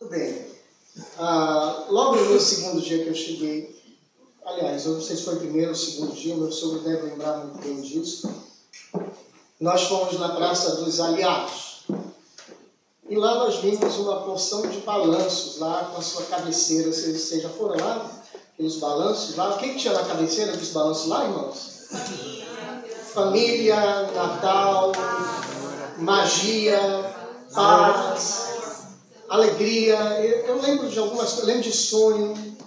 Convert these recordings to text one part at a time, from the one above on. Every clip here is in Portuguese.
bem. Logo no meu segundo dia que eu cheguei, aliás, eu não sei se foi o primeiro ou o segundo dia, meu sogro deve lembrar muito bem disso, nós fomos na Praça dos Aliados. E lá nós vimos uma porção de balanços lá com a sua cabeceira. Vocês já foram lá? Aqueles balanços lá. O que tinha na cabeceira dos balanços lá, irmãos? Família, Natal, magia, paz, alegria. Eu lembro de algumas coisas, lembro de sonho.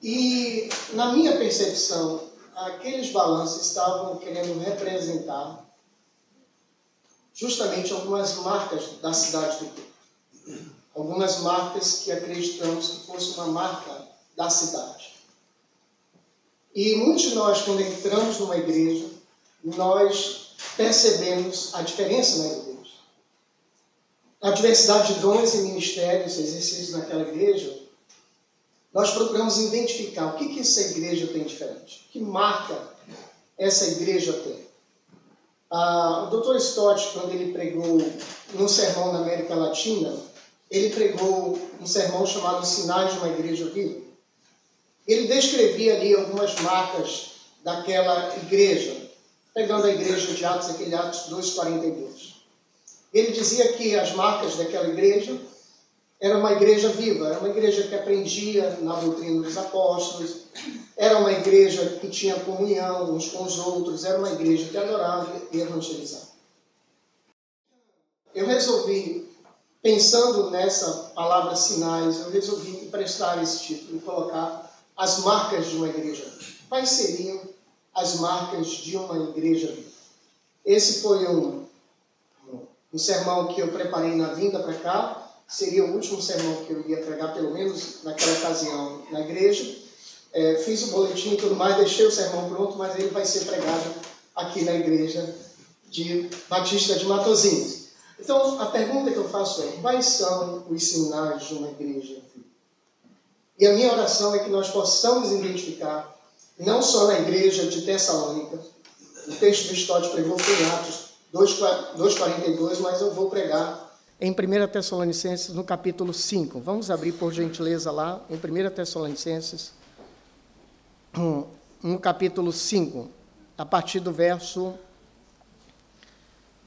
E na minha percepção, aqueles balanços estavam querendo representar justamente algumas marcas da cidade do Porto. Algumas marcas que acreditamos que fosse uma marca da cidade. E muitos de nós, quando entramos numa igreja, nós percebemos a diferença na igreja. A diversidade de dons e ministérios exercidos naquela igreja, nós procuramos identificar o que essa igreja tem diferente. Que marca essa igreja tem. O Dr. Stott, quando ele pregou num sermão na América Latina, ele pregou um sermão chamado Sinais de uma Igreja Viva. Ele descrevia ali algumas marcas daquela igreja, pegando a igreja de Atos, aquele Atos 2:42. Ele dizia que as marcas daquela igreja era uma igreja viva, era uma igreja que aprendia na doutrina dos apóstolos, era uma igreja que tinha comunhão uns com os outros, era uma igreja que adorava e evangelizava. Eu resolvi, pensando nessa palavra sinais, eu resolvi emprestar esse título e colocar as marcas de uma igreja viva. Quais seriam as marcas de uma igreja viva? Esse foi um sermão que eu preparei na vinda para cá. Seria o último sermão que eu ia pregar, pelo menos naquela ocasião, na igreja. Fiz o boletim e tudo mais, deixei o sermão pronto, mas ele vai ser pregado aqui na igreja de Batista de Matosinhos. Então, a pergunta que eu faço é: quais são os sinais de uma igreja viva? E a minha oração é que nós possamos identificar, não só na igreja de Tessalônica, o texto do Stott pregou foi em Atos 2:42, mas eu vou pregar em 1 Tessalonicenses, no capítulo 5. Vamos abrir, por gentileza, lá, em 1 Tessalonicenses, no capítulo 5, a partir do verso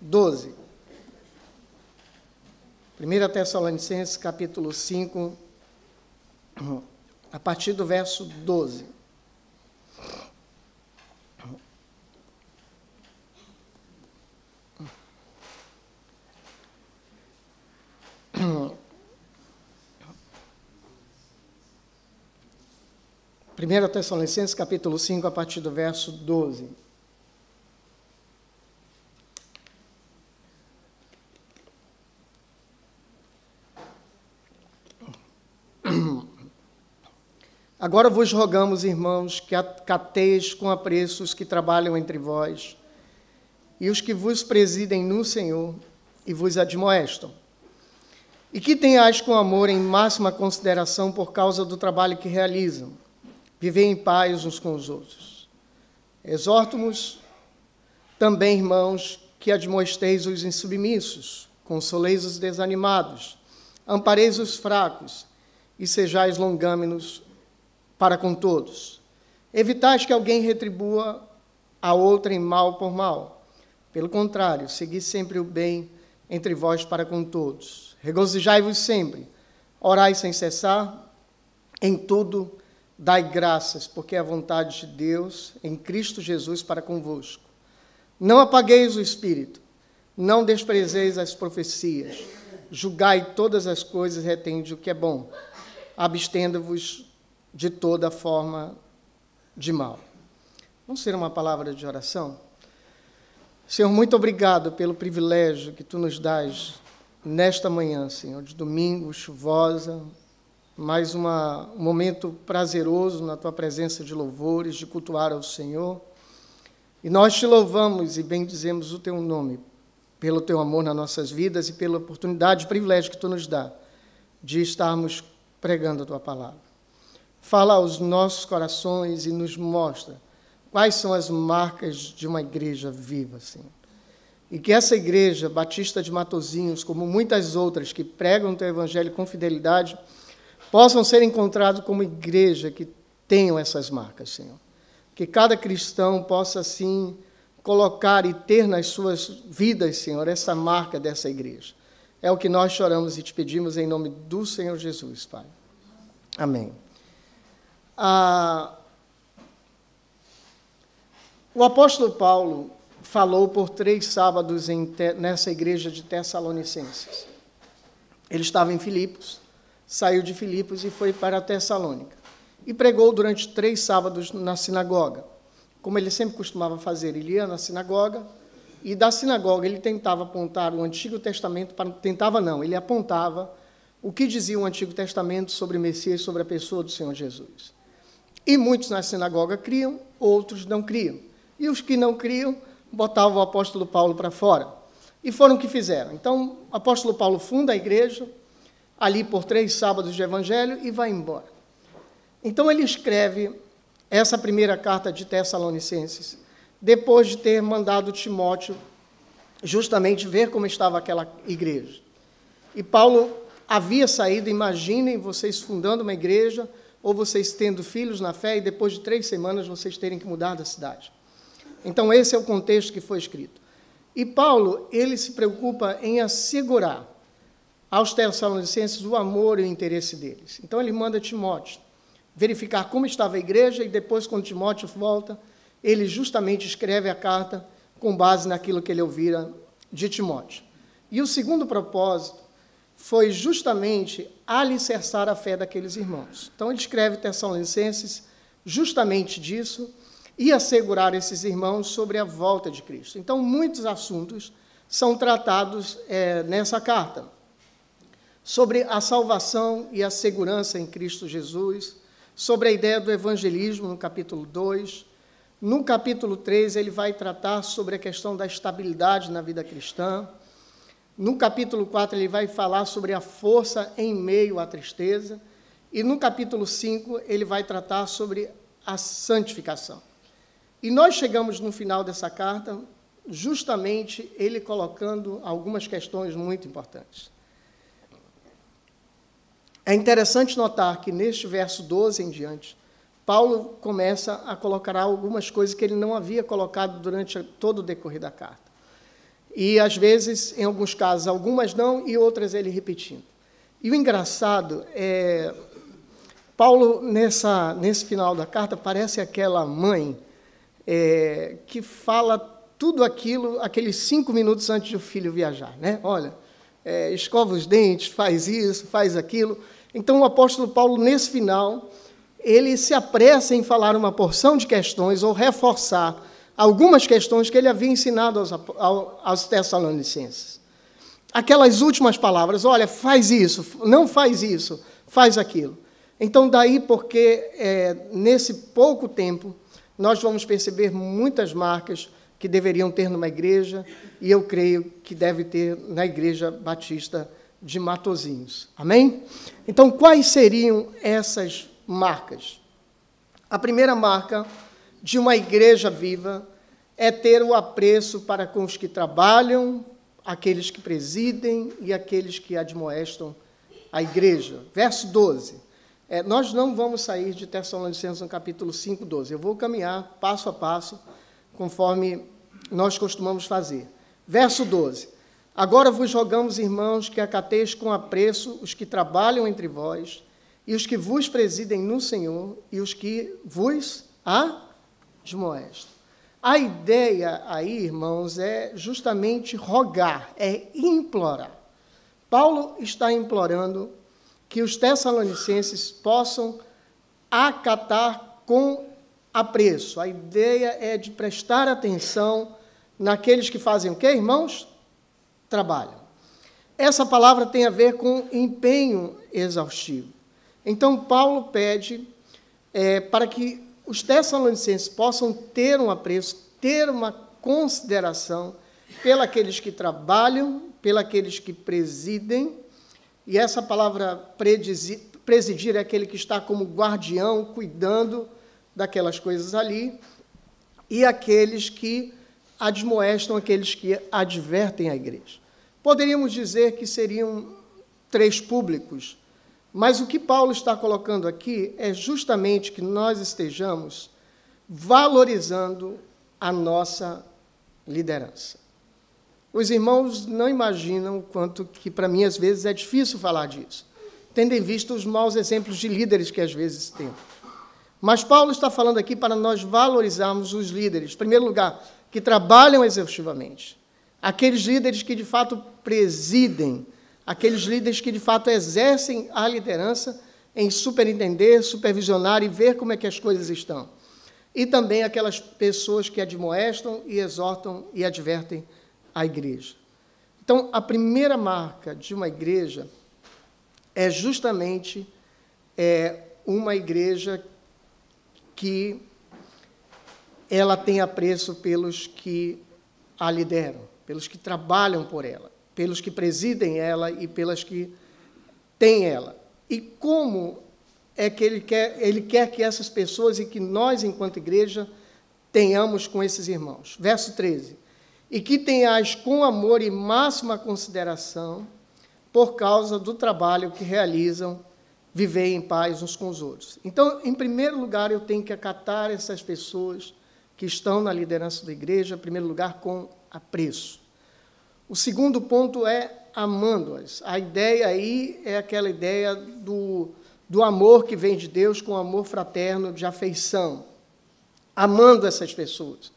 12. 1 Tessalonicenses, capítulo 5, a partir do verso 12. Primeira Tessalonicenses, capítulo 5, a partir do verso 12. Agora vos rogamos, irmãos, que acateis com apreço os que trabalham entre vós e os que vos presidem no Senhor e vos admoestam, e que tenhais com amor em máxima consideração por causa do trabalho que realizam. Vivei em paz uns com os outros. Exorto-vos também, irmãos, que admoesteis os insubmissos, consoleis os desanimados, ampareis os fracos e sejais longâmenos para com todos. Evitais que alguém retribua a outrem mal por mal. Pelo contrário, segui sempre o bem entre vós para com todos. Regozijai-vos sempre, orai sem cessar, em tudo dai graças, porque é a vontade de Deus em Cristo Jesus para convosco. Não apagueis o espírito, não desprezeis as profecias, julgai todas as coisas, retende o que é bom, abstendo-vos de toda forma de mal. Vamos ter uma palavra de oração? Senhor, muito obrigado pelo privilégio que Tu nos dás nesta manhã, Senhor, de domingo, chuvosa, mais um momento prazeroso na Tua presença de louvores, de cultuar ao Senhor. E nós Te louvamos e bendizemos o Teu nome, pelo Teu amor nas nossas vidas e pela oportunidade e privilégio que Tu nos dá de estarmos pregando a Tua palavra. Fala aos nossos corações e nos mostra quais são as marcas de uma igreja viva, Senhor. e que essa igreja batista de Matosinhos, como muitas outras que pregam o teu evangelho com fidelidade, possam ser encontrados como igreja que tenham essas marcas, Senhor. Que cada cristão possa, assim, colocar e ter nas suas vidas, Senhor, essa marca dessa igreja. É o que nós choramos e te pedimos em nome do Senhor Jesus, Pai. Amém. O apóstolo Paulo falou por 3 sábados nessa igreja de Tessalonicenses. Ele estava em Filipos, saiu de Filipos e foi para Tessalônica. E pregou durante 3 sábados na sinagoga, como ele sempre costumava fazer. Ele ia na sinagoga, e da sinagoga ele tentava apontar o Antigo Testamento, ele apontava o que dizia o Antigo Testamento sobre o Messias, sobre a pessoa do Senhor Jesus. E muitos na sinagoga criam, outros não criam. E os que não criam, botavam o apóstolo Paulo para fora. E foram o que fizeram. Então, o apóstolo Paulo funda a igreja, ali por 3 sábados de evangelho, e vai embora. Então, ele escreve essa primeira carta de Tessalonicenses, depois de ter mandado Timóteo justamente ver como estava aquela igreja. E Paulo havia saído, imaginem vocês fundando uma igreja, ou vocês tendo filhos na fé, e depois de 3 semanas vocês terem que mudar da cidade. Então, esse é o contexto que foi escrito. E Paulo, ele se preocupa em assegurar aos Tessalonicenses o amor e o interesse deles. Então, ele manda Timóteo verificar como estava a igreja, e depois, quando Timóteo volta, ele justamente escreve a carta com base naquilo que ele ouvira de Timóteo. E o segundo propósito foi justamente alicerçar a fé daqueles irmãos. Então, ele escreve Tessalonicenses justamente disso, e assegurar esses irmãos sobre a volta de Cristo. Então, muitos assuntos são tratados nessa carta. Sobre a salvação e a segurança em Cristo Jesus, sobre a ideia do evangelismo, no capítulo 2. No capítulo 3, ele vai tratar sobre a questão da estabilidade na vida cristã. No capítulo 4, ele vai falar sobre a força em meio à tristeza. E no capítulo 5, ele vai tratar sobre a santificação. E nós chegamos no final dessa carta, justamente ele colocando algumas questões muito importantes. É interessante notar que neste verso 12 em diante, Paulo começa a colocar algumas coisas que ele não havia colocado durante todo o decorrer da carta. E, às vezes, em alguns casos, algumas não, e outras ele repetindo. E o engraçado é, Paulo, nesse final da carta, parece aquela mãe que fala tudo aquilo, aqueles 5 minutos antes do filho viajar, né? Olha, escova os dentes, faz isso, faz aquilo. Então, o apóstolo Paulo, nesse final, ele se apressa em falar uma porção de questões, ou reforçar algumas questões que ele havia ensinado aos Tessalonicenses. Aquelas últimas palavras, olha, faz isso, não faz isso, faz aquilo. Então, daí porque, nesse pouco tempo, nós vamos perceber muitas marcas que deveriam ter numa igreja, e eu creio que deve ter na Igreja Batista de Matosinhos. Amém? Então, quais seriam essas marcas? A primeira marca de uma igreja viva é ter o apreço para com os que trabalham, aqueles que presidem e aqueles que admoestam a igreja. Verso 12. Nós não vamos sair de Tessalonicenses no capítulo 5, 12. Eu vou caminhar passo a passo, conforme nós costumamos fazer. Verso 12. Agora vos rogamos, irmãos, que acateis com apreço os que trabalham entre vós, e os que vos presidem no Senhor, e os que vos admoestam. A ideia aí, irmãos, é justamente rogar, é implorar. Paulo está implorando que os tessalonicenses possam acatar com apreço. A ideia é de prestar atenção naqueles que fazem o quê, irmãos? Trabalham. Essa palavra tem a ver com empenho exaustivo. Então, Paulo pede para que os tessalonicenses possam ter um apreço, ter uma consideração pelos que trabalham, pelos que presidem. E essa palavra presidir é aquele que está como guardião, cuidando daquelas coisas ali, e aqueles que admoestam aqueles que advertem a igreja. Poderíamos dizer que seriam 3 públicos, mas o que Paulo está colocando aqui é justamente que nós estejamos valorizando a nossa liderança. Os irmãos não imaginam o quanto que, para mim, às vezes, é difícil falar disso, tendo em vista os maus exemplos de líderes que, às vezes, temos. Mas Paulo está falando aqui para nós valorizarmos os líderes, em primeiro lugar, que trabalham exaustivamente, aqueles líderes que, de fato, presidem, aqueles líderes que, de fato, exercem a liderança em superintender, supervisionar e ver como é que as coisas estão. E também aquelas pessoas que admoestam e exortam e advertem a igreja. Então, a primeira marca de uma igreja é justamente uma igreja que ela tem apreço pelos que a lideram, pelos que trabalham por ela, pelos que presidem ela e pelas que têm ela. E como é que ele quer que essas pessoas e que nós, enquanto igreja, tenhamos com esses irmãos? Verso 13. E que tenhais com amor e máxima consideração por causa do trabalho que realizam, viver em paz uns com os outros. Então, em primeiro lugar, eu tenho que acatar essas pessoas que estão na liderança da igreja, em primeiro lugar, com apreço. O segundo ponto é amando-as. A ideia aí é aquela ideia do amor que vem de Deus, com amor fraterno, de afeição, amando essas pessoas.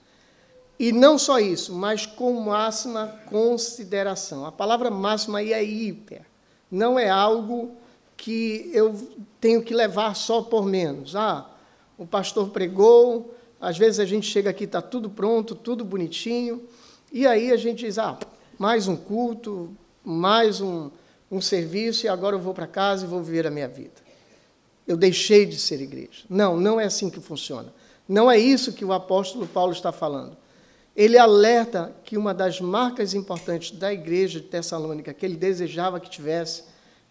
E não só isso, mas com máxima consideração. A palavra máxima aí é hiper, não é algo que eu tenho que levar só por menos. O pastor pregou, às vezes a gente chega aqui, está tudo pronto, tudo bonitinho, e aí a gente diz, mais um culto, mais um serviço, e agora eu vou para casa e vou viver a minha vida. Eu deixei de ser igreja. Não, não é assim que funciona. Não é isso que o apóstolo Paulo está falando. Ele alerta que uma das marcas importantes da igreja de Tessalônica, que ele desejava que tivesse,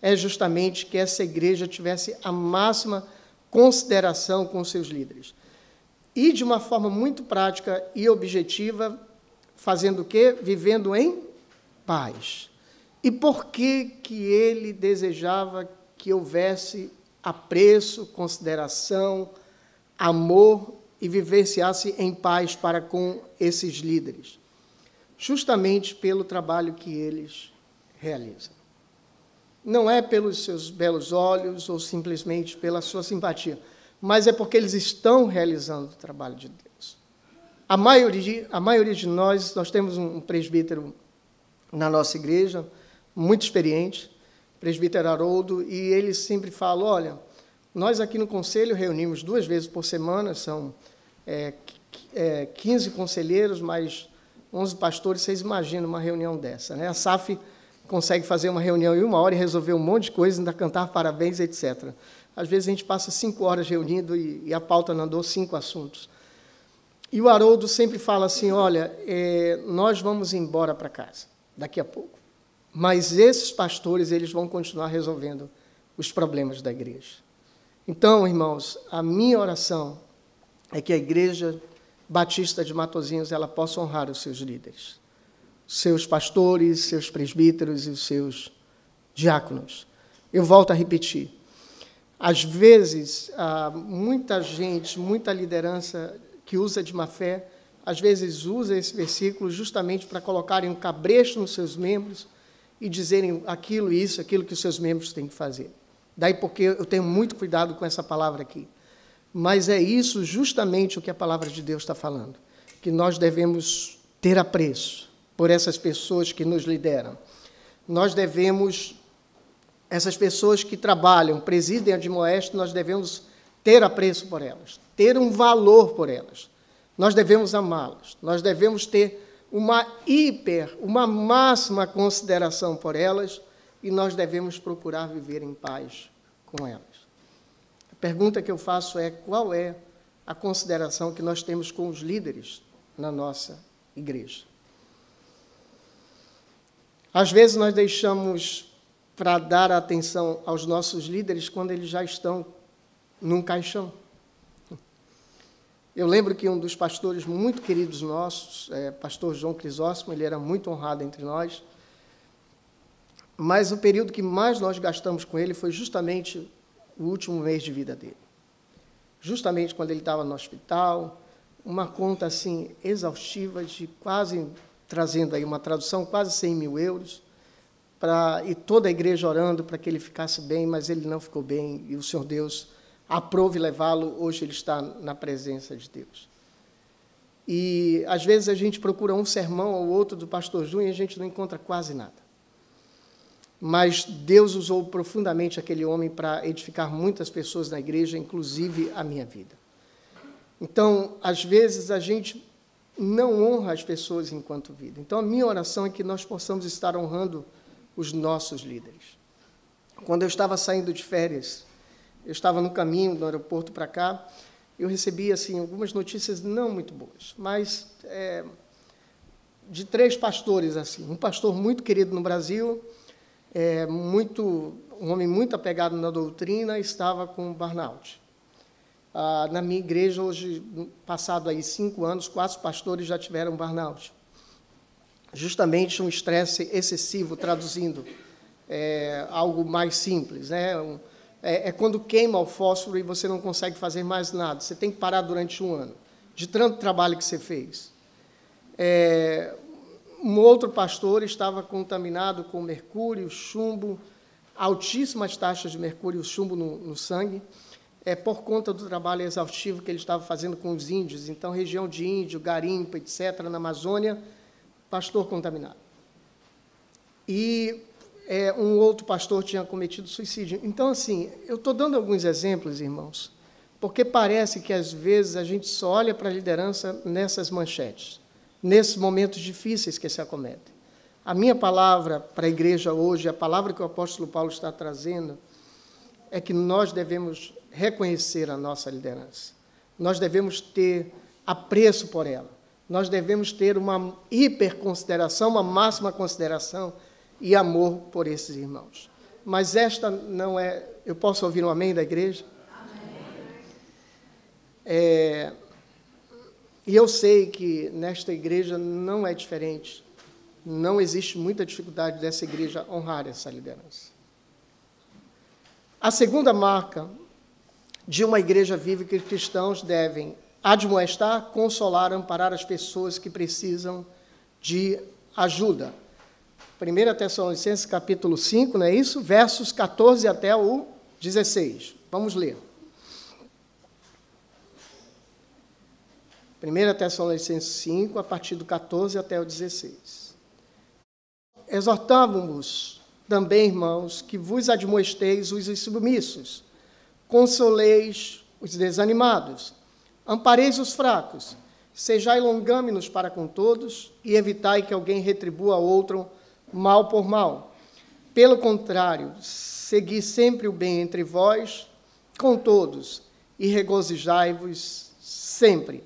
é justamente que essa igreja tivesse a máxima consideração com os seus líderes. E, de uma forma muito prática e objetiva, fazendo o quê? Vivendo em paz. E por que ele desejava que houvesse apreço, consideração, amor e vivenciasse em paz para com esses líderes? Justamente pelo trabalho que eles realizam. Não é pelos seus belos olhos ou simplesmente pela sua simpatia, mas é porque eles estão realizando o trabalho de Deus. A maioria de nós temos um presbítero na nossa igreja, muito experiente, presbítero Haroldo, e ele sempre fala, olha, nós aqui no conselho reunimos 2 vezes por semana, são 15 conselheiros, mais 11 pastores, vocês imaginam uma reunião dessa, né? A SAF consegue fazer uma reunião em 1 hora e resolver um monte de coisa, ainda cantar parabéns, etc. Às vezes a gente passa 5 horas reunindo e a pauta não andou 5 assuntos. E o Haroldo sempre fala assim, olha, nós vamos embora para casa, daqui a pouco. Mas esses pastores, eles vão continuar resolvendo os problemas da igreja. Então, irmãos, a minha oração é que a Igreja Batista de Matosinhos ela possa honrar os seus líderes, seus pastores, seus presbíteros e os seus diáconos. Eu volto a repetir. Às vezes, muita gente, muita liderança que usa de má fé, às vezes usa esse versículo justamente para colocarem um cabresto nos seus membros e dizerem aquilo e isso, aquilo que os seus membros têm que fazer. Daí porque eu tenho muito cuidado com essa palavra aqui. Mas é isso justamente o que a palavra de Deus está falando, que nós devemos ter apreço por essas pessoas que nos lideram. Nós devemos, essas pessoas que trabalham, presidem, admoestam, nós devemos ter apreço por elas, ter um valor por elas. Nós devemos amá-las, nós devemos ter uma máxima consideração por elas e nós devemos procurar viver em paz com elas. A pergunta que eu faço é, qual é a consideração que nós temos com os líderes na nossa igreja? Às vezes nós deixamos para dar atenção aos nossos líderes quando eles já estão num caixão. Eu lembro que um dos pastores muito queridos nossos, pastor João Crisóstomo, ele era muito honrado entre nós, mas o período que mais nós gastamos com ele foi justamente o último mês de vida dele. Justamente quando ele estava no hospital, uma conta assim exaustiva de quase, trazendo aí uma tradução, quase 100 mil euros, e toda a igreja orando para que ele ficasse bem, mas ele não ficou bem, e o Senhor Deus aprove levá-lo, hoje ele está na presença de Deus. E, às vezes, a gente procura um sermão ou outro do pastor Júnior e a gente não encontra quase nada. Mas Deus usou profundamente aquele homem para edificar muitas pessoas na igreja, inclusive a minha vida. Então, às vezes, a gente não honra as pessoas enquanto vida. Então, a minha oração é que nós possamos estar honrando os nossos líderes. Quando eu estava saindo de férias, eu estava no caminho do aeroporto para cá, eu recebi assim, algumas notícias não muito boas, mas de 3 pastores. Assim, um pastor muito querido no Brasil, um homem muito apegado na doutrina, estava com burnout. Na minha igreja, hoje, passado aí 5 anos, 4 pastores já tiveram burnout. Justamente um estresse excessivo, traduzindo algo mais simples, né? É quando queima o fósforo e você não consegue fazer mais nada. Você tem que parar durante 1 ano, de tanto trabalho que você fez. Um outro pastor estava contaminado com mercúrio, chumbo, altíssimas taxas de mercúrio e chumbo no sangue, por conta do trabalho exaustivo que ele estava fazendo com os índios. Então, região de índio, garimpo, etc., na Amazônia, pastor contaminado. E um outro pastor tinha cometido suicídio. Então, assim, eu estou dando alguns exemplos, irmãos, porque parece que, às vezes, a gente só olha para a liderança nessas manchetes, nesses momentos difíceis que se acometem. A minha palavra para a igreja hoje, a palavra que o apóstolo Paulo está trazendo, é que nós devemos reconhecer a nossa liderança. Nós devemos ter apreço por ela. Nós devemos ter uma hiperconsideração, uma máxima consideração e amor por esses irmãos. Mas esta não é... Eu posso ouvir um amém da igreja? Amém. E eu sei que nesta igreja não é diferente. Não existe muita dificuldade dessa igreja honrar essa liderança. A segunda marca de uma igreja viva que cristãos devem admoestar, consolar, amparar as pessoas que precisam de ajuda. 1 Tessalonicenses, capítulo 5, não é isso? Versos 14 até o 16. Vamos ler. 1 Tessalonicenses 5, a partir do 14 até o 16. Exortávamos também, irmãos, que vos admoesteis os insubmissos, consoleis os desanimados, ampareis os fracos, sejai longâminos para com todos e evitai que alguém retribua a outro mal por mal. Pelo contrário, segui sempre o bem entre vós, com todos, e regozijai-vos sempre.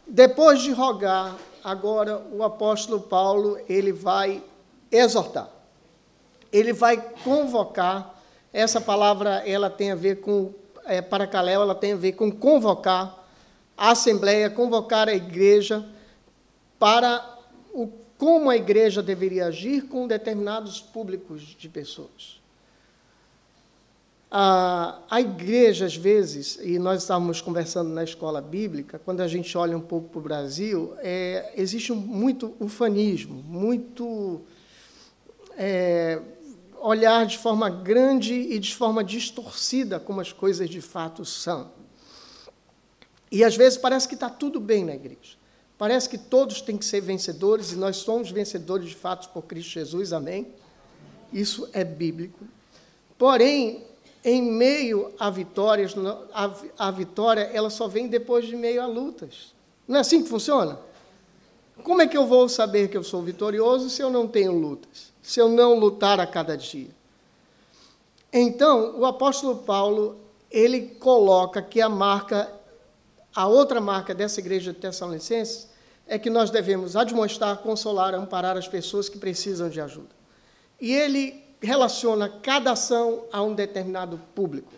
Depois de rogar, agora o apóstolo Paulo, ele vai exortar. Ele vai convocar. Essa palavra, ela tem a ver com, paracaléu, ela tem a ver com convocar a assembleia, convocar a igreja para como a igreja deveria agir com determinados públicos de pessoas. A igreja, às vezes, e nós estávamos conversando na escola bíblica, quando a gente olha um pouco para o Brasil, existe muito ufanismo, muito olhar de forma grande e de forma distorcida como as coisas de fato são. E, às vezes, parece que está tudo bem na igreja. Parece que todos têm que ser vencedores, e nós somos vencedores de fato por Cristo Jesus, amém? Isso é bíblico. Porém, em meio a vitórias, a vitória ela só vem depois de meio a lutas. Não é assim que funciona? Como é que eu vou saber que eu sou vitorioso se eu não tenho lutas? Se eu não lutar a cada dia? Então, o apóstolo Paulo, ele coloca que a outra marca dessa igreja de Tessalonicenses é que nós devemos admoestar, consolar, amparar as pessoas que precisam de ajuda. E ele relaciona cada ação a um determinado público.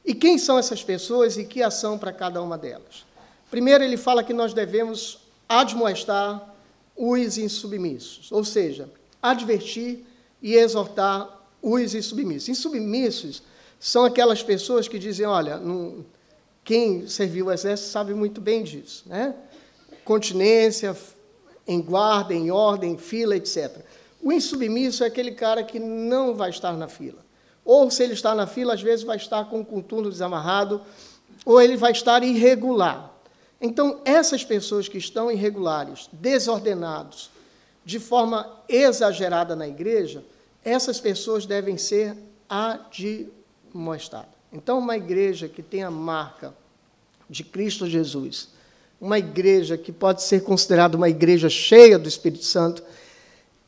E quem são essas pessoas e que ação para cada uma delas? Primeiro, ele fala que nós devemos admoestar os insubmissos, ou seja, advertir e exortar os insubmissos. Insubmissos são aquelas pessoas que dizem, olha, quem serviu o exército sabe muito bem disso, né? Continência, em guarda, em ordem, fila, etc. O insubmisso é aquele cara que não vai estar na fila. Ou, se ele está na fila, às vezes vai estar com o coturno desamarrado, ou ele vai estar irregular. Então, essas pessoas que estão irregulares, desordenados, de forma exagerada na igreja, essas pessoas devem ser admoestadas. Então, uma igreja que tem a marca de Cristo Jesus, uma igreja que pode ser considerada uma igreja cheia do Espírito Santo,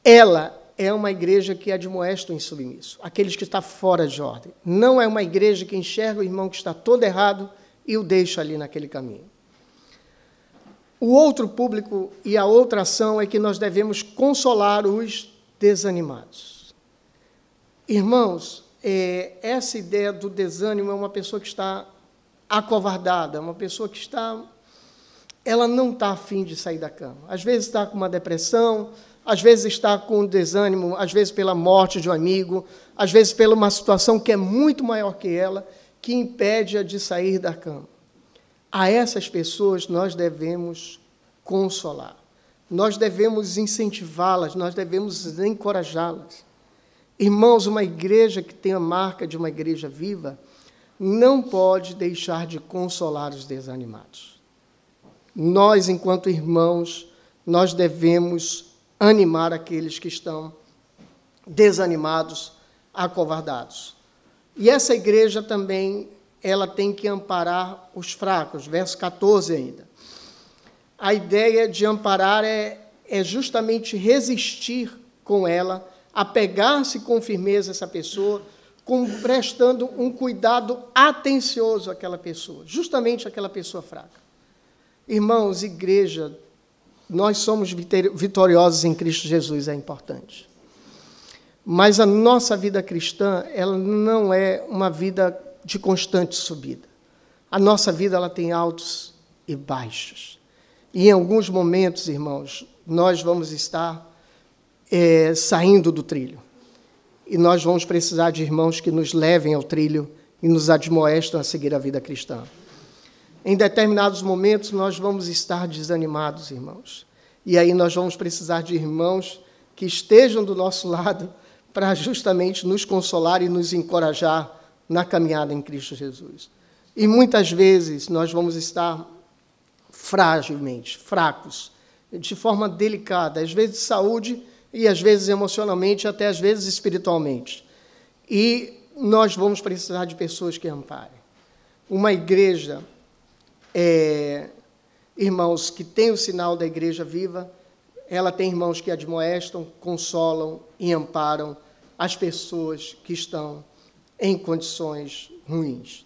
ela é uma igreja que admoesta o insubmisso, aqueles que estão fora de ordem. Não é uma igreja que enxerga o irmão que está todo errado e o deixa ali naquele caminho. O outro público e a outra ação é que nós devemos consolar os desanimados. Irmãos, essa ideia do desânimo é uma pessoa que está acovardada, uma pessoa que ela não está afim de sair da cama. Às vezes está com uma depressão, às vezes está com desânimo, às vezes pela morte de um amigo, às vezes pela uma situação que é muito maior que ela, que impede-a de sair da cama. A essas pessoas nós devemos consolar, nós devemos incentivá-las, nós devemos encorajá-las. Irmãos, uma igreja que tem a marca de uma igreja viva não pode deixar de consolar os desanimados. Nós, enquanto irmãos, nós devemos animar aqueles que estão desanimados, acovardados. E essa igreja também, ela tem que amparar os fracos, verso 14 ainda. A ideia de amparar é justamente resistir com ela, apegar-se com firmeza a essa pessoa, prestando um cuidado atencioso àquela pessoa, justamente àquela pessoa fraca. Irmãos, igreja, nós somos vitoriosos em Cristo Jesus, é importante. Mas a nossa vida cristã, ela não é uma vida de constante subida. A nossa vida, ela tem altos e baixos. E em alguns momentos, irmãos, nós vamos estar saindo do trilho. E nós vamos precisar de irmãos que nos levem ao trilho e nos admoestam a seguir a vida cristã. Em determinados momentos, nós vamos estar desanimados, irmãos. E aí nós vamos precisar de irmãos que estejam do nosso lado para justamente nos consolar e nos encorajar na caminhada em Cristo Jesus. E muitas vezes nós vamos estar fragilmente, fracos, de forma delicada, às vezes de saúde e às vezes emocionalmente, até às vezes espiritualmente. E nós vamos precisar de pessoas que amparem. Uma igreja, irmãos, que tem o sinal da igreja viva, ela tem irmãos que admoestam, consolam e amparam as pessoas que estão em condições ruins.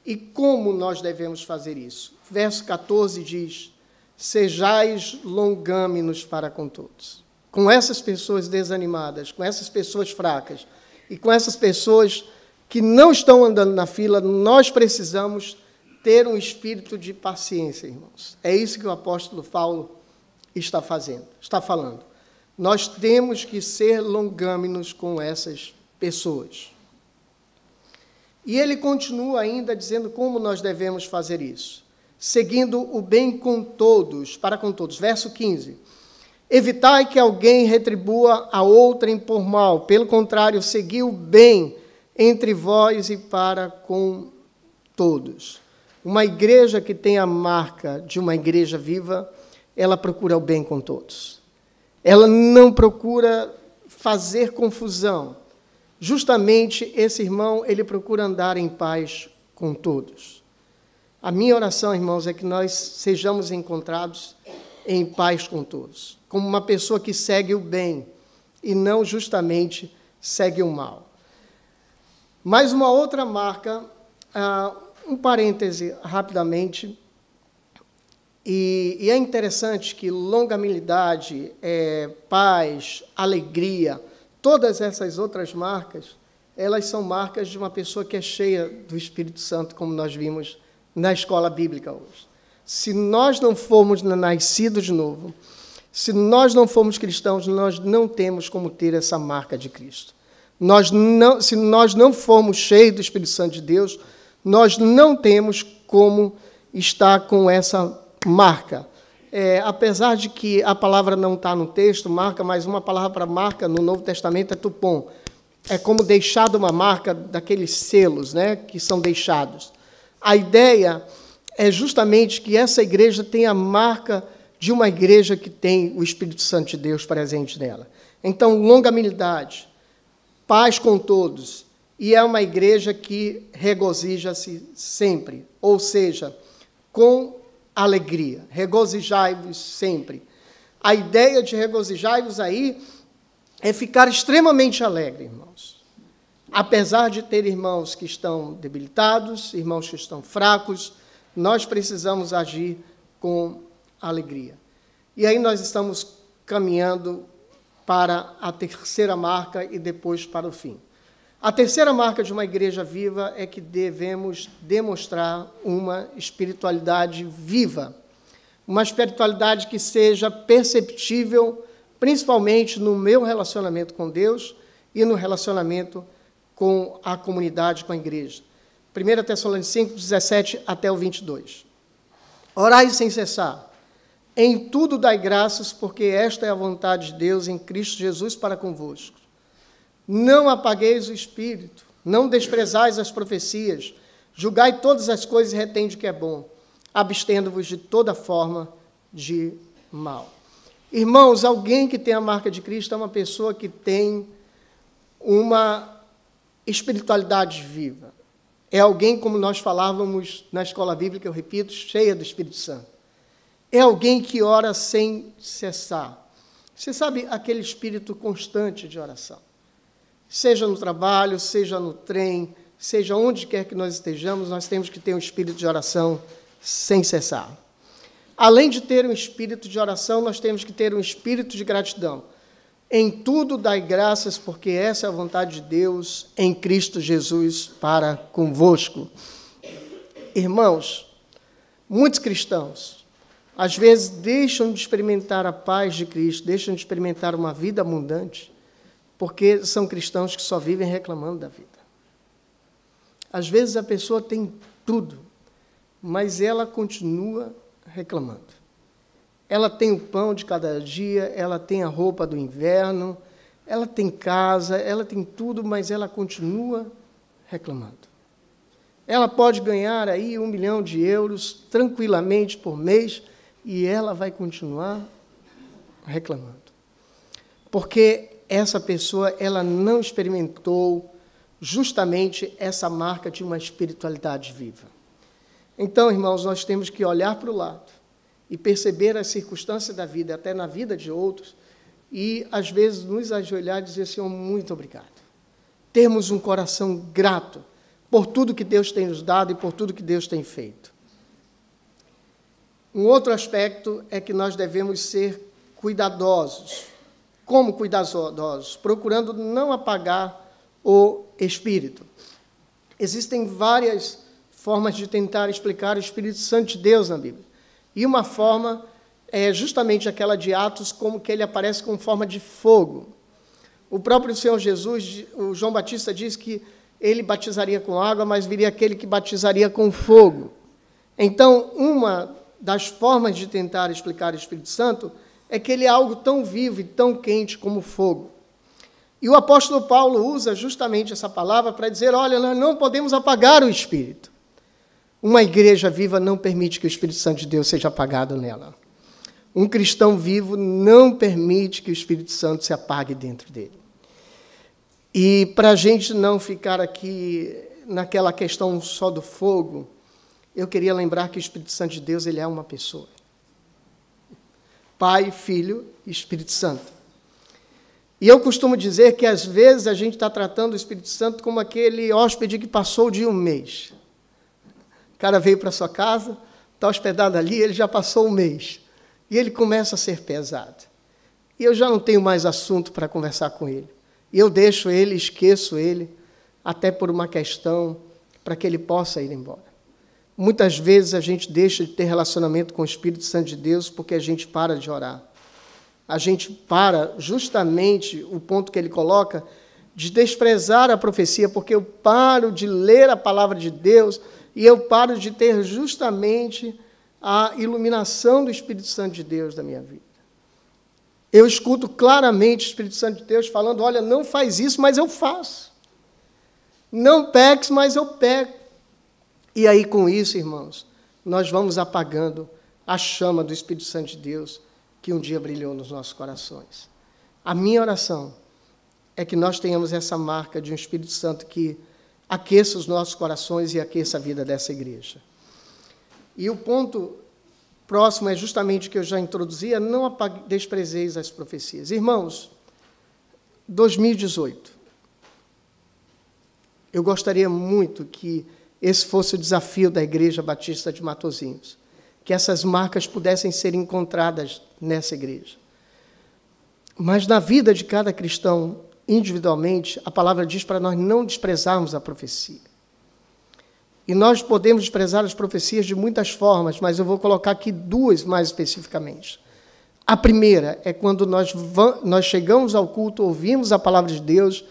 E como nós devemos fazer isso? Verso 14 diz, sejais longâminos para com todos. Com essas pessoas desanimadas, com essas pessoas fracas e com essas pessoas que não estão andando na fila, nós precisamos ter um espírito de paciência, irmãos. É isso que o apóstolo Paulo está falando. Nós temos que ser longâminos com essas pessoas. E ele continua ainda dizendo como nós devemos fazer isso. Seguindo o bem com todos, para com todos. Verso 15. Evitai que alguém retribua a outrem por mal. Pelo contrário, segui o bem entre vós e para com todos. Uma igreja que tem a marca de uma igreja viva, ela procura o bem com todos. Ela não procura fazer confusão. Justamente esse irmão, ele procura andar em paz com todos. A minha oração, irmãos, é que nós sejamos encontrados em paz com todos, como uma pessoa que segue o bem e não justamente segue o mal. Mais uma outra marca, um parêntese rapidamente, e é interessante que longanimidade, paz, alegria, todas essas outras marcas, elas são marcas de uma pessoa que é cheia do Espírito Santo, como nós vimos na escola bíblica hoje. Se nós não formos nascidos de novo, se nós não formos cristãos, nós não temos como ter essa marca de Cristo. Se nós não formos cheios do Espírito Santo de Deus, nós não temos como estar com essa marca. Apesar de que a palavra não está no texto, marca, mas uma palavra para marca no Novo Testamento é tupom. É como deixado uma marca daqueles selos, né, que são deixados. A ideia é justamente que essa igreja tem a marca de uma igreja que tem o Espírito Santo de Deus presente nela. Então, longanimidade, paz com todos, e é uma igreja que regozija-se sempre, ou seja, com alegria. Regozijai-vos sempre. A ideia de regozijai-vos aí é ficar extremamente alegre, irmãos. Apesar de ter irmãos que estão debilitados, irmãos que estão fracos, nós precisamos agir com alegria. E aí nós estamos caminhando para a terceira marca e depois para o fim. A terceira marca de uma igreja viva é que devemos demonstrar uma espiritualidade viva, uma espiritualidade que seja perceptível, principalmente no meu relacionamento com Deus e no relacionamento com a comunidade, com a igreja. 1 Tessalonicenses 5, 17 até o 22. Orai sem cessar. Em tudo dai graças, porque esta é a vontade de Deus em Cristo Jesus para convosco. Não apagueis o espírito, não desprezais as profecias, julgai todas as coisas e retende o que é bom, abstendo-vos de toda forma de mal. Irmãos, alguém que tem a marca de Cristo é uma pessoa que tem uma espiritualidade viva. É alguém, como nós falávamos na escola bíblica, eu repito, cheia do Espírito Santo. É alguém que ora sem cessar. Você sabe aquele espírito constante de oração. Seja no trabalho, seja no trem, seja onde quer que nós estejamos, nós temos que ter um espírito de oração sem cessar. Além de ter um espírito de oração, nós temos que ter um espírito de gratidão. Em tudo dai graças, porque essa é a vontade de Deus em Cristo Jesus para convosco. Irmãos, muitos cristãos, às vezes, deixam de experimentar a paz de Cristo, deixam de experimentar uma vida abundante, porque são cristãos que só vivem reclamando da vida. Às vezes a pessoa tem tudo, mas ela continua reclamando. Ela tem o pão de cada dia, ela tem a roupa do inverno, ela tem casa, ela tem tudo, mas ela continua reclamando. Ela pode ganhar aí 1 milhão de euros tranquilamente por mês e ela vai continuar reclamando. Porque essa pessoa, ela não experimentou justamente essa marca de uma espiritualidade viva. Então, irmãos, nós temos que olhar para o lado e perceber as circunstâncias da vida, até na vida de outros, e, às vezes, nos ajoelhar e dizer, Senhor, muito obrigado. Termos um coração grato por tudo que Deus tem nos dado e por tudo que Deus tem feito. Um outro aspecto é que nós devemos ser cuidadosos. Como cuidadosos? Procurando não apagar o espírito. Existem várias formas de tentar explicar o Espírito Santo de Deus na Bíblia. E uma forma é justamente aquela de Atos, como que ele aparece com forma de fogo. O próprio Senhor Jesus, o João Batista diz que ele batizaria com água, mas viria aquele que batizaria com fogo. Então, uma das formas de tentar explicar o Espírito Santo é que ele é algo tão vivo e tão quente como fogo. E o apóstolo Paulo usa justamente essa palavra para dizer, olha, nós não podemos apagar o Espírito. Uma igreja viva não permite que o Espírito Santo de Deus seja apagado nela. Um cristão vivo não permite que o Espírito Santo se apague dentro dele. E para a gente não ficar aqui naquela questão só do fogo, eu queria lembrar que o Espírito Santo de Deus, ele é uma pessoa. Pai, Filho e Espírito Santo. E eu costumo dizer que, às vezes, a gente está tratando o Espírito Santo como aquele hóspede que passou de um mês. O cara veio para a sua casa, está hospedado ali, ele já passou um mês. E ele começa a ser pesado. E eu já não tenho mais assunto para conversar com ele. E eu deixo ele, esqueço ele. até por uma questão para que ele possa ir embora. Muitas vezes a gente deixa de ter relacionamento com o Espírito Santo de Deus porque a gente para de orar. A gente para, justamente, o ponto que ele coloca, de desprezar a profecia, porque eu paro de ler a palavra de Deus e eu paro de ter justamente a iluminação do Espírito Santo de Deus da minha vida. Eu escuto claramente o Espírito Santo de Deus falando, olha, não faz isso, mas eu faço. Não peques, mas eu peco. E aí, com isso, irmãos, nós vamos apagando a chama do Espírito Santo de Deus que um dia brilhou nos nossos corações. A minha oração é que nós tenhamos essa marca de um Espírito Santo que aqueça os nossos corações e aqueça a vida dessa igreja. E o ponto próximo é justamente o que eu já introduzia, não desprezeis as profecias. Irmãos, 2018, eu gostaria muito que esse fosse o desafio da Igreja Batista de Matosinhos, que essas marcas pudessem ser encontradas nessa igreja. Mas na vida de cada cristão, individualmente, a palavra diz para nós não desprezarmos a profecia. E nós podemos desprezar as profecias de muitas formas, mas eu vou colocar aqui duas mais especificamente. A primeira é quando nós chegamos ao culto, ouvimos a palavra de Deus,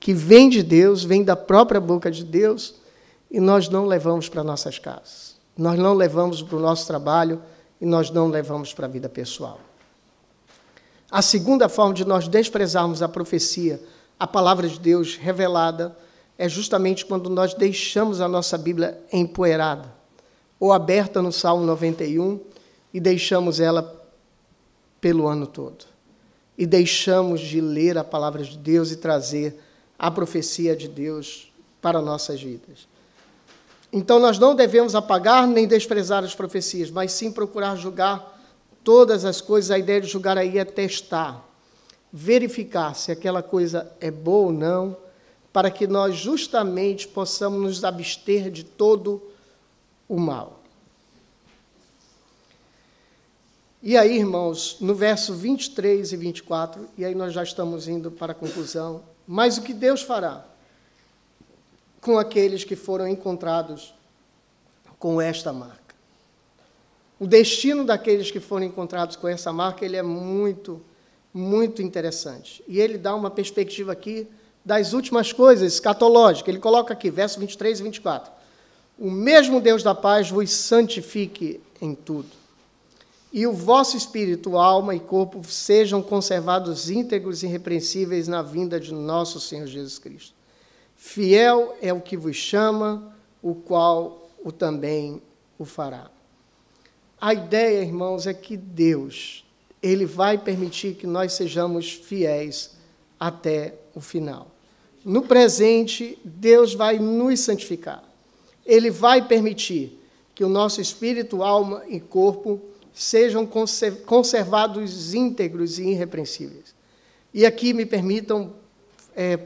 que vem de Deus, vem da própria boca de Deus, e nós não levamos para nossas casas. Nós não levamos para o nosso trabalho e nós não levamos para a vida pessoal. A segunda forma de nós desprezarmos a profecia, a palavra de Deus revelada, é justamente quando nós deixamos a nossa Bíblia empoeirada, ou aberta no Salmo 91, e deixamos ela pelo ano todo. E deixamos de ler a palavra de Deus e trazer a profecia de Deus para nossas vidas. Então, nós não devemos apagar nem desprezar as profecias, mas sim procurar julgar todas as coisas. A ideia de julgar aí é testar, verificar se aquela coisa é boa ou não, para que nós justamente possamos nos abster de todo o mal. E aí, irmãos, no verso 23 e 24, e aí nós já estamos indo para a conclusão, mas o que Deus fará com aqueles que foram encontrados com esta marca? O destino daqueles que foram encontrados com essa marca, ele é muito, muito interessante. E ele dá uma perspectiva aqui das últimas coisas, escatológica. Ele coloca aqui, verso 23 e 24. O mesmo Deus da paz vos santifique em tudo, e o vosso espírito, alma e corpo sejam conservados íntegros e irrepreensíveis na vinda de nosso Senhor Jesus Cristo. Fiel é o que vos chama, o qual o também o fará. A ideia, irmãos, é que Deus, ele vai permitir que nós sejamos fiéis até o final. No presente, Deus vai nos santificar. Ele vai permitir que o nosso espírito, alma e corpo sejam conservados íntegros e irrepreensíveis. E aqui me permitam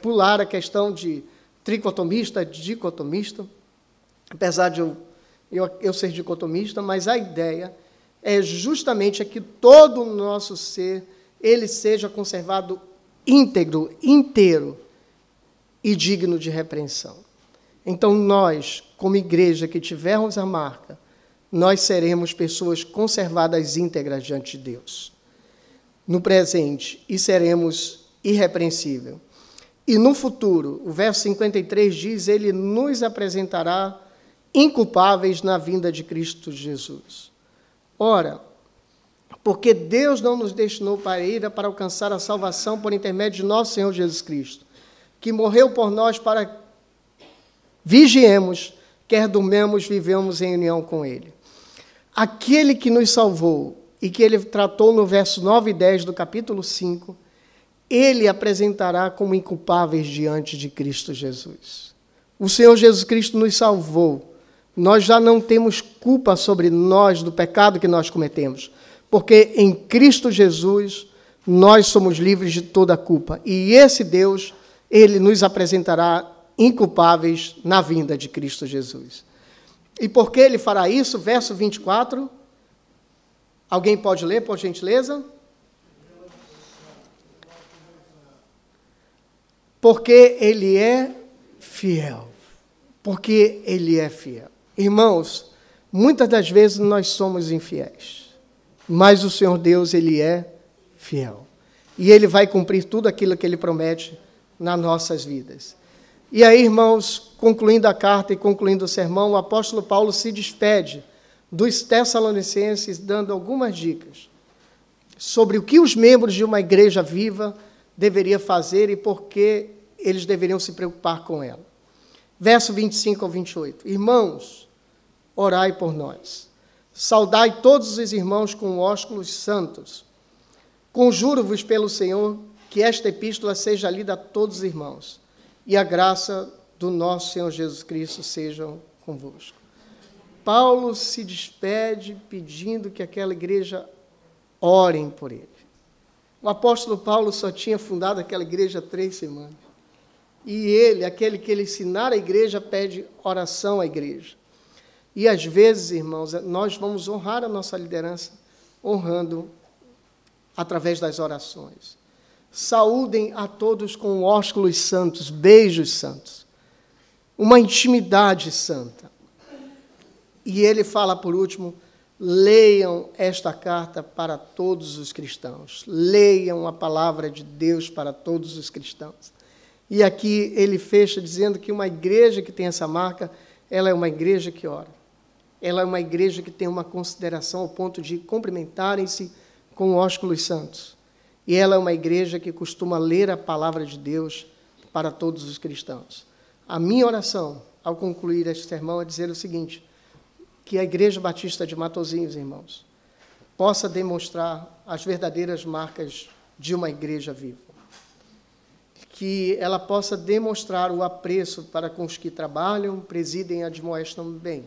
pular a questão de tricotomista, dicotomista, apesar de eu ser dicotomista, mas a ideia é justamente que todo o nosso ser, ele seja conservado íntegro, inteiro e digno de repreensão. Então, nós, como igreja que tivermos a marca, nós seremos pessoas conservadas íntegras diante de Deus, no presente, e seremos irrepreensíveis. E no futuro, o verso 53 diz, ele nos apresentará inculpáveis na vinda de Cristo Jesus. Ora, porque Deus não nos destinou para a ira, para alcançar a salvação por intermédio de nosso Senhor Jesus Cristo, que morreu por nós para vigiemos, quer dormemos, vivemos em união com Ele. Aquele que nos salvou e que Ele tratou no verso 9 e 10 do capítulo 5, Ele apresentará como inculpáveis diante de Cristo Jesus. O Senhor Jesus Cristo nos salvou. Nós já não temos culpa sobre nós do pecado que nós cometemos, porque em Cristo Jesus nós somos livres de toda a culpa. E esse Deus, Ele nos apresentará inculpáveis na vinda de Cristo Jesus. E por que Ele fará isso? Verso 24. Alguém pode ler, por gentileza? Porque Ele é fiel, porque Ele é fiel. Irmãos, muitas das vezes nós somos infiéis, mas o Senhor Deus, Ele é fiel. E Ele vai cumprir tudo aquilo que Ele promete nas nossas vidas. E aí, irmãos, concluindo a carta e concluindo o sermão, o apóstolo Paulo se despede dos Tessalonicenses, dando algumas dicas sobre o que os membros de uma igreja viva deveriam fazer e por que eles deveriam se preocupar com ela. Verso 25 ao 28. Irmãos, orai por nós. Saudai todos os irmãos com ósculos santos. Conjuro-vos pelo Senhor que esta epístola seja lida a todos os irmãos, e a graça do nosso Senhor Jesus Cristo sejam convosco. Paulo se despede pedindo que aquela igreja orem por ele. O apóstolo Paulo só tinha fundado aquela igreja há 3 semanas. E ele, aquele que ele ensinar a igreja, pede oração à igreja. E às vezes, irmãos, nós vamos honrar a nossa liderança, honrando através das orações. Saúdem a todos com ósculos santos, beijos santos, uma intimidade santa. E ele fala, por último, leiam esta carta para todos os cristãos. Leiam a palavra de Deus para todos os cristãos. E aqui ele fecha dizendo que uma igreja que tem essa marca, ela é uma igreja que ora. Ela é uma igreja que tem uma consideração ao ponto de cumprimentarem-se com ósculos santos. E ela é uma igreja que costuma ler a palavra de Deus para todos os cristãos. A minha oração, ao concluir este sermão, é dizer o seguinte: que a Igreja Batista de Matosinhos, irmãos, possa demonstrar as verdadeiras marcas de uma igreja viva. Que ela possa demonstrar o apreço para com os que trabalham, presidem e admoestam bem.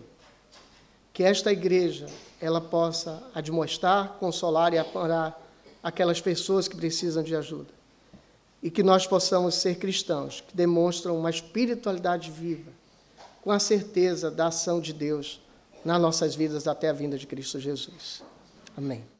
Que esta igreja, ela possa admoestar, consolar e amparar aquelas pessoas que precisam de ajuda. E que nós possamos ser cristãos que demonstram uma espiritualidade viva, com a certeza da ação de Deus nas nossas vidas até a vinda de Cristo Jesus. Amém.